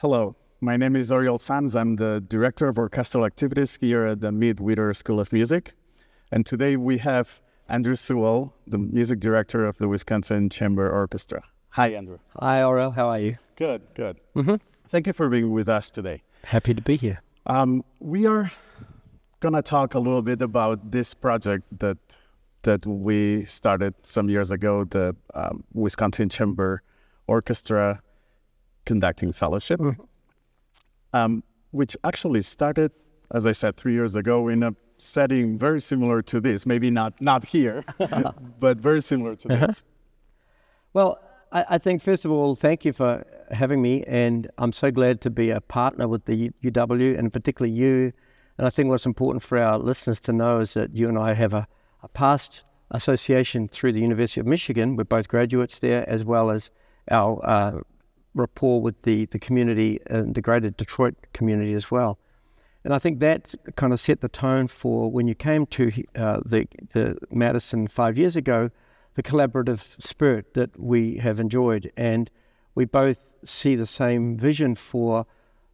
Hello, my name is Oriol Sanz. I'm the Director of Orchestral Activities here at the Mid-Wheater School of Music. And today we have Maestro Sewell, the Music Director of the Wisconsin Chamber Orchestra. Hi, Andrew. Hi, Oriol. How are you? Good, good. Thank you for being with us today. Happy to be here. We are going to talk a little bit about this project that we started some years ago, the Wisconsin Chamber Orchestra Conducting Fellowship, which actually started, as I said, 3 years ago in a setting very similar to this. Maybe not here, but very similar to this. Well, I think, first of all, thank you for having me, and I'm so glad to be a partner with the UW, and particularly you. And I think what's important for our listeners to know is that you and I have a past association through the University of Michigan. We're both graduates there, as well as our rapport with the community and the greater Detroit community as well. And I think that kind of set the tone for when you came to the Madison 5 years ago, the collaborative spirit that we have enjoyed. And we both see the same vision for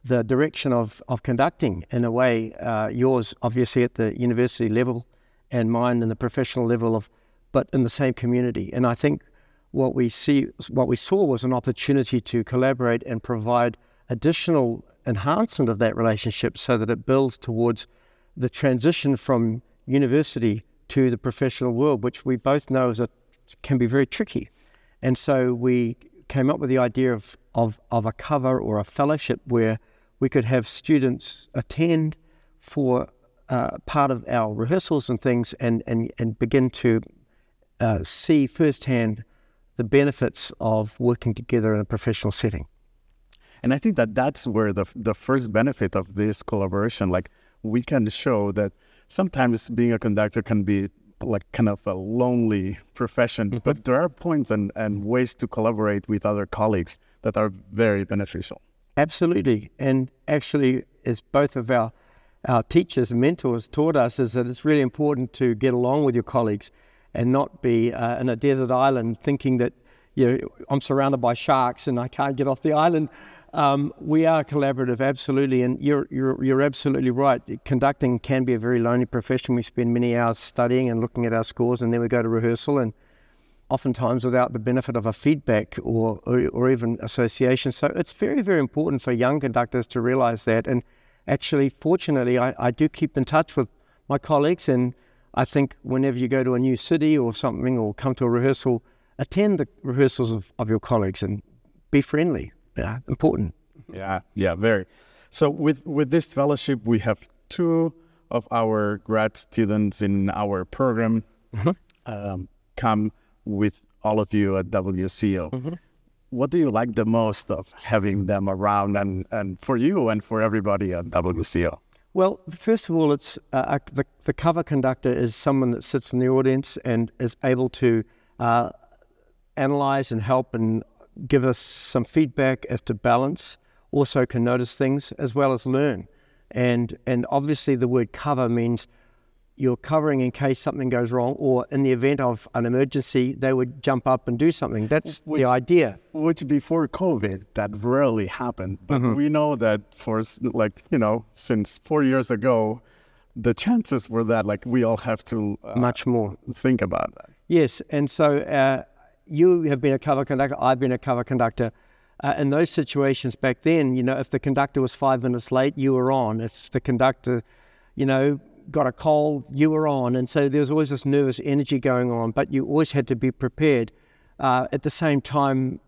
the direction of conducting, in a way, yours obviously at the university level and mine in the professional level, but in the same community. And I think what we saw was an opportunity to collaborate and provide additional enhancement of that relationship so that it builds towards the transition from university to the professional world, which we both know can be very tricky. And so we came up with the idea of a cover or a fellowship where we could have students attend for part of our rehearsals and things and begin to see firsthand the benefits of working together in a professional setting. And I think that's where the first benefit of this collaboration, like we can show that sometimes being a conductor can be like kind of a lonely profession, but there are points and ways to collaborate with other colleagues that are very beneficial. Absolutely. And actually, as both of our teachers and mentors taught us, is that it's really important to get along with your colleagues and not be in a desert island thinking that, I'm surrounded by sharks and I can't get off the island. We are collaborative, absolutely, and you're absolutely right. Conducting can be a very lonely profession. We spend many hours studying and looking at our scores, and then we go to rehearsal, and oftentimes without the benefit of a feedback or even association. So it's very, very important for young conductors to realize that. And actually, fortunately, I do keep in touch with my colleagues, and I think whenever you go to a new city or something or come to a rehearsal, attend the rehearsals of your colleagues and be friendly. Yeah, important. Yeah, very. So with this fellowship, we have 2 of our grad students in our program come with all of you at WCO. What do you like the most of having them around and for you and for everybody at WCO? Well, first of all, it's the cover conductor is someone that sits in the audience and is able to analyze and help and give us some feedback as to balance, also can notice things as well as learn. And obviously the word cover means you're covering in case something goes wrong, or in the event of an emergency, they would jump up and do something. That's the idea. Which before COVID, that rarely happened. But we know that since 4 years ago, the chances were that we all have to much more think about that. Yes, and so you have been a cover conductor, I've been a cover conductor. In those situations back then, if the conductor was 5 minutes late, you were on. If the conductor, got a cold, you were on. And so there was always this nervous energy going on, but you always had to be prepared. At the same time,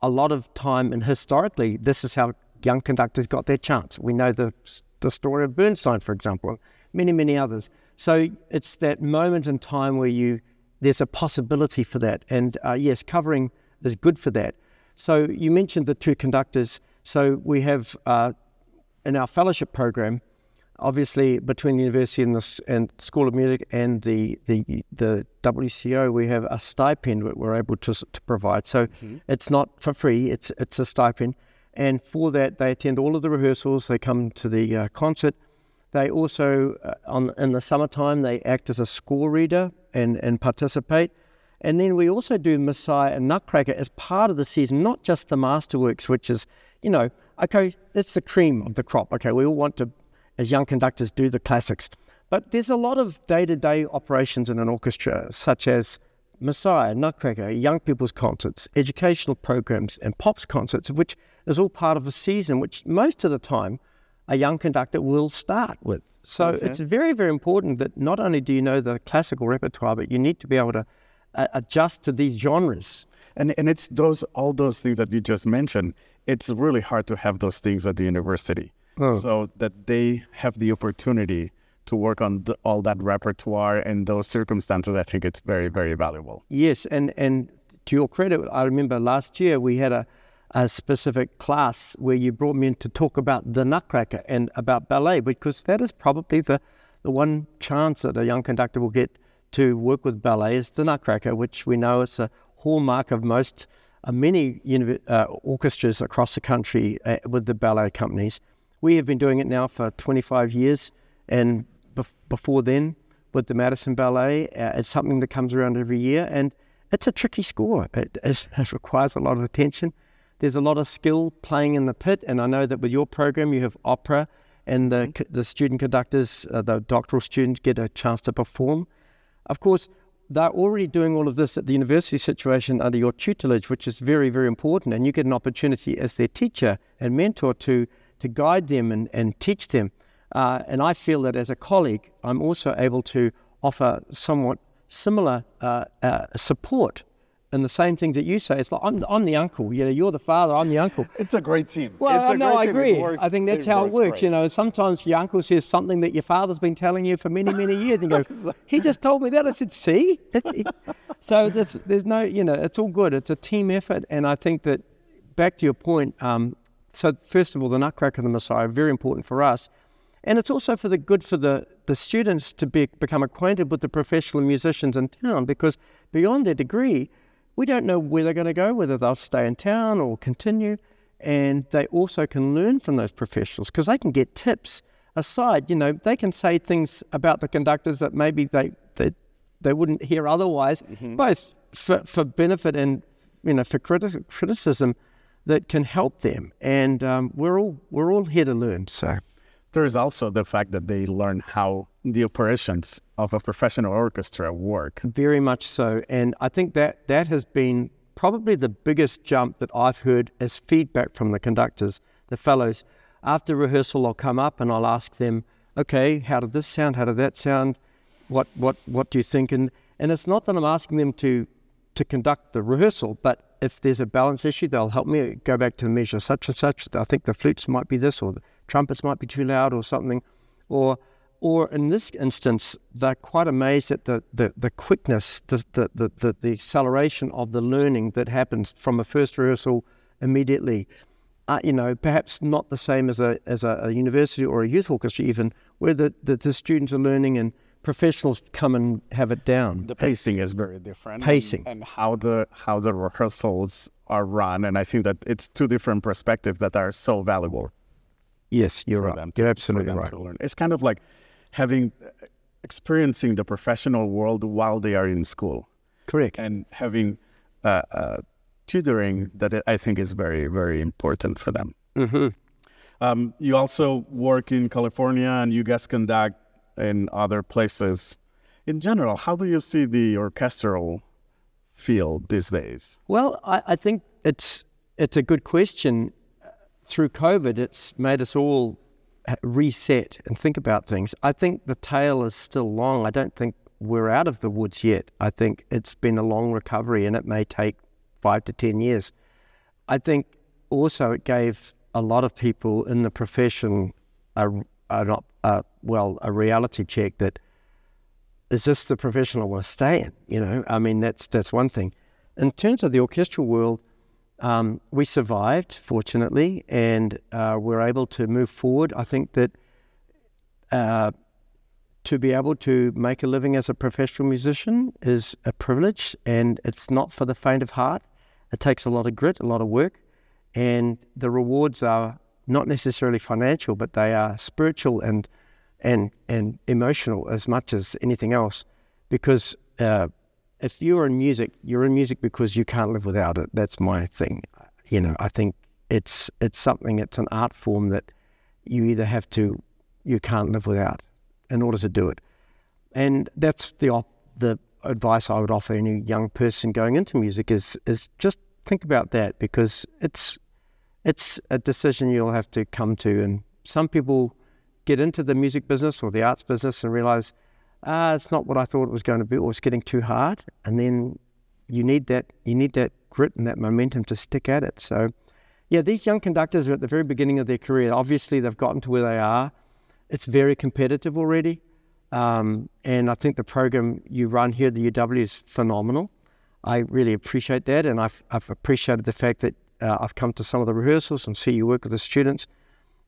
a lot of time, and historically, this is how young conductors got their chance. We know the story of Bernstein, for example, and many, many others. So it's that moment in time where there's a possibility for that. And yes, covering is good for that. So you mentioned the 2 conductors. So we have in our fellowship program, obviously between the university and School of Music and the WCO, we have a stipend that we're able to provide. So it's not for free, it's a stipend. And for that, they attend all of the rehearsals, they come to the concert. They also, in the summertime, they act as a score reader and participate. And then we also do Messiah and Nutcracker as part of the season, not just the Masterworks, which is, okay, that's the cream of the crop. Okay, we all want to, as young conductors, do the classics. But there's a lot of day-to-day operations in an orchestra, such as Messiah, Nutcracker, young people's concerts, educational programs, and pops concerts, which is all part of a season, which most of the time a young conductor will start with. So it's very, very important that not only do you know the classical repertoire, but you need to be able to adjust to these genres. And it's all those things that you just mentioned. It's really hard to have those things at the university. So that they have the opportunity to work on all that repertoire and those circumstances, I think it's very, very valuable. Yes, and to your credit, I remember last year we had a specific class where you brought me in to talk about the Nutcracker and about ballet, because that is probably the one chance that a young conductor will get to work with ballet is the Nutcracker, which we know is a hallmark of many orchestras across the country with the ballet companies. We have been doing it now for 25 years, and before then with the Madison Ballet, it's something that comes around every year, and it's a tricky score. It requires a lot of attention. There's a lot of skill playing in the pit, and I know that with your program you have opera, and the student conductors, the doctoral students, get a chance to perform. Of course, they're already doing all of this at the university situation under your tutelage, which is very, very important, and you get an opportunity as their teacher and mentor to guide them and teach them. And I feel that as a colleague, I'm also able to offer somewhat similar support in the same things that you say. It's like, I'm the uncle, you're the father, I'm the uncle. It's a great team. Well, I agree. I think that's how it works. Great. Sometimes your uncle says something that your father's been telling you for many, many years, and you go, he just told me that. I said, see? So there's no, it's all good. It's a team effort, and I think that, back to your point, so first of all, the Nutcracker and the Messiah are very important for us. And it's also good for the students to become acquainted with the professional musicians in town, because beyond their degree, we don't know where they're going to go, whether they'll stay in town or continue. And they also can learn from those professionals, because they can get tips aside. They can say things about the conductors that maybe they wouldn't hear otherwise, both for benefit and for criticism that can help them. And we're all here to learn. So. There is also the fact that they learn how the operations of a professional orchestra work. Very much so. And I think that has been probably the biggest jump that I've heard as feedback from the conductors, the fellows. After rehearsal, I'll come up and I'll ask them, okay, how did this sound? How did that sound? What do you think? And it's not that I'm asking them to conduct the rehearsal, but if there's a balance issue, they'll help me go back to measure such and such. I think the flutes might be this, or the trumpets might be too loud or something. Or in this instance, they're quite amazed at the quickness, the acceleration of the learning that happens from a first rehearsal immediately. Perhaps not the same as a university or a youth orchestra even, where the students are learning and professionals come and have it down. The pacing is very different. Pacing. And how the rehearsals are run. And I think that it's two different perspectives that are so valuable. Yes, you're right. You're absolutely right. It's kind of like experiencing the professional world while they are in school. Correct. And having tutoring that I think is very, very important for them. Mm-hmm. You also work in California, and you guys conduct in other places. In general, how do you see the orchestral field these days? Well, I think it's a good question. Through COVID, it's made us all reset and think about things. I think the tail is still long. I don't think we're out of the woods yet. I think it's been a long recovery, and it may take 5 to 10 years. I think also it gave a lot of people in the profession a reality check that, is this the profession I want to stay in? I mean, that's one thing. In terms of the orchestral world, we survived, fortunately, and we're able to move forward. I think that to be able to make a living as a professional musician is a privilege, and it's not for the faint of heart. It takes a lot of grit, a lot of work, and the rewards are not necessarily financial, but they are spiritual and emotional as much as anything else. Because if you're in music because you can't live without it. That's my thing. I think it's something, it's an art form that you can't live without in order to do it. And that's the advice I would offer any young person going into music is just think about that, because it's a decision you'll have to come to. And some people get into the music business or the arts business and realize, it's not what I thought it was going to be, or it's getting too hard. And then you need that grit and that momentum to stick at it. So yeah, these young conductors are at the very beginning of their career. Obviously, they've gotten to where they are. It's very competitive already. And I think the program you run here at the UW is phenomenal. I really appreciate that, and I've appreciated the fact that I've come to some of the rehearsals and see you work with the students.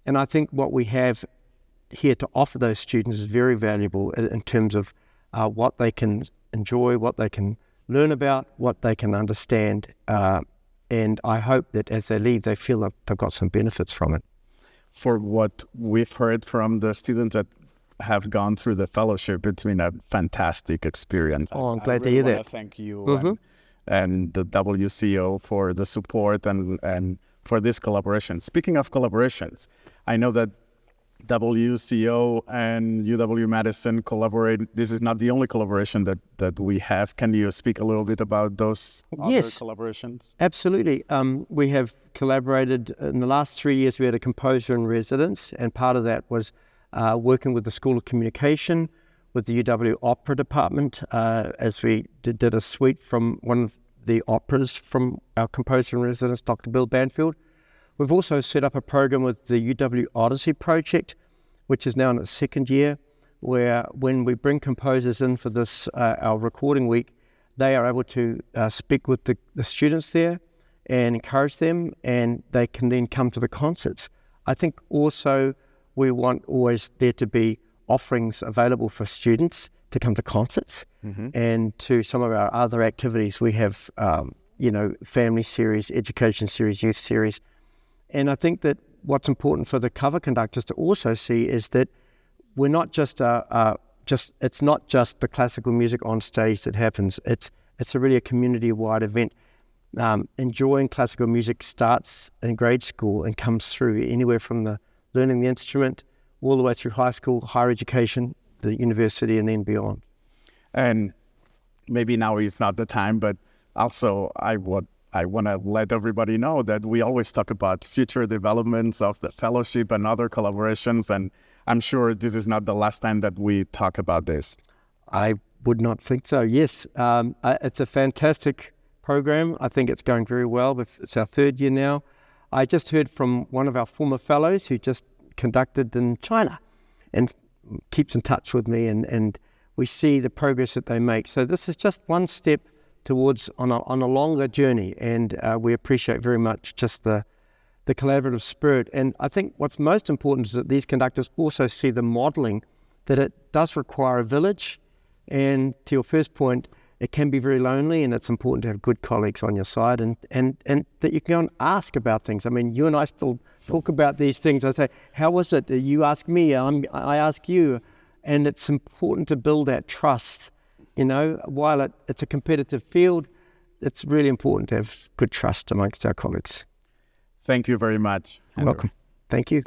And I think what we have here to offer those students is very valuable in terms of what they can enjoy, what they can learn about, what they can understand. And I hope that as they leave, they feel like they've got some benefits from it. For what we've heard from the students that have gone through the fellowship, it's been a fantastic experience. Oh, I'm glad to hear that. I thank you and the WCO for the support and for this collaboration. Speaking of collaborations, I know that WCO and UW-Madison collaborate. This is not the only collaboration that we have. Can you speak a little bit about those other collaborations? Absolutely. We have collaborated in the last 3 years. We had a composer in residence, and part of that was working with the School of Communication, with the UW Opera Department, as we did a suite from one of the operas from our composer in residence, Dr. Bill Banfield. We've also set up a program with the UW Odyssey Project, which is now in its second year, where when we bring composers in for this, our recording week, they are able to speak with the students there and encourage them, and they can then come to the concerts. I think also we want always there to be offerings available for students to come to concerts and to some of our other activities. We have, family series, education series, youth series. And I think that what's important for the cover conductors to also see is that we're not just it's not just the classical music on stage that happens. It's really a community-wide event. Enjoying classical music starts in grade school and comes through anywhere from the learning the instrument all the way through high school, higher education, the university, and then beyond. And maybe now is not the time, but also I want to let everybody know that we always talk about future developments of the fellowship and other collaborations, and I'm sure this is not the last time that we talk about this. I would not think so. Yes, it's a fantastic program. I think it's going very well. It's our third year now. I just heard from one of our former fellows who just conducted in China and keeps in touch with me, and we see the progress that they make. So this is just one step towards on a longer journey, and we appreciate very much just the collaborative spirit. And I think what's most important is that these conductors also see the modelling, that it does require a village, and to your first point, it can be very lonely, and it's important to have good colleagues on your side, and that you can go and ask about things. I mean, you and I still talk about these things. I say, how was it? You ask me, I ask you. And it's important to build that trust. While it's a competitive field, it's really important to have good trust amongst our colleagues. Thank you very much. You're welcome. Thank you.